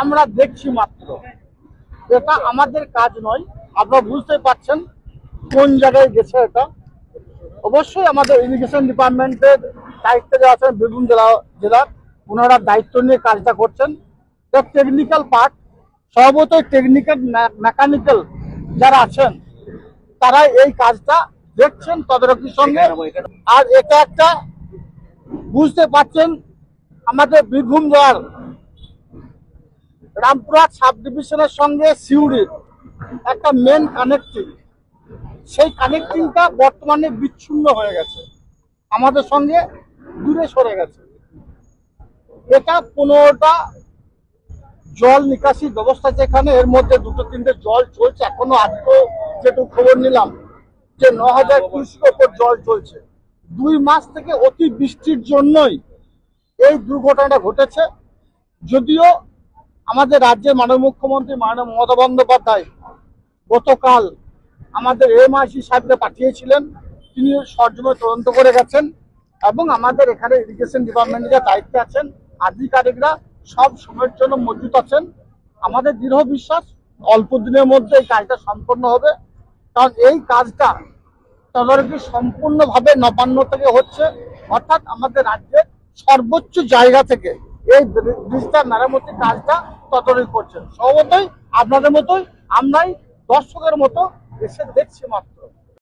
আমরা দেখছি মাত্র, এটা আমাদের কাজ নয়। আপনারা বুঝতে পারছেন কোন জায়গায় গেছে এটা। অবশ্যই আমাদের ইরিগেশন ডিপার্টমেন্টের দায়িত্বে যারা আছেন বীরভূম জেলার ওনারা দায়িত্ব নিয়ে কাজটা করছেন। টেকনিক্যাল পার্ট সর্বতই টেকনিক্যাল মেকানিক্যাল যারা আছেন তারা এই কাজটা দেখছেন তদারকির সঙ্গে। আর এটা একটা বুঝতে পারছেন আমাদের বীরভূম জেলার রামপুরহাট সাব ডিভিশনের সঙ্গে সিউড়ির একটা মেন কানেক্টিং, সেই কানেক্টিংটা বর্তমানে বিচ্ছিন্ন হয়ে গেছে, আমাদের সঙ্গে দূরে সরে গেছে। এটা 15টা জল নিকাশি ব্যবস্থা যেখানে, এর মধ্যে 2-3টে জল চলছে এখনো। আজকেও যেটুকু খবর নিলাম যে 9000 কিউসেক ওপর জল চলছে। 2 মাস থেকে অতি বৃষ্টির জন্যই এই দুর্ঘটনাটা ঘটেছে। যদিও আমাদের রাজ্যের মাননীয় মুখ্যমন্ত্রী মাননীয় মমতা বন্দ্যোপাধ্যায় গতকাল আমাদের এমআইসি সাহেবকে পাঠিয়েছিলেন, তিনি সরজমে তদন্ত করে গেছেন এবং আমাদের এখানে ইরিগেশন ডিপার্টমেন্টের দায়িত্বে আছেন আধিকারিকরা সব সময়ের জন্য মজুত আছেন। আমাদের দৃঢ় বিশ্বাস অল্প দিনের মধ্যে এই কাজটা সম্পন্ন হবে, কারণ এই কাজটা তদারকি সম্পূর্ণভাবে নবান্ন থেকে হচ্ছে, অর্থাৎ আমাদের রাজ্যের সর্বোচ্চ জায়গা থেকে এই ব্রিজটা মেরামতির কাজটা তদারকি করছেন। স্বভাবতই আপনাদের মতোই আমরাই দর্শকের মতো এসে দেখছি মাত্র।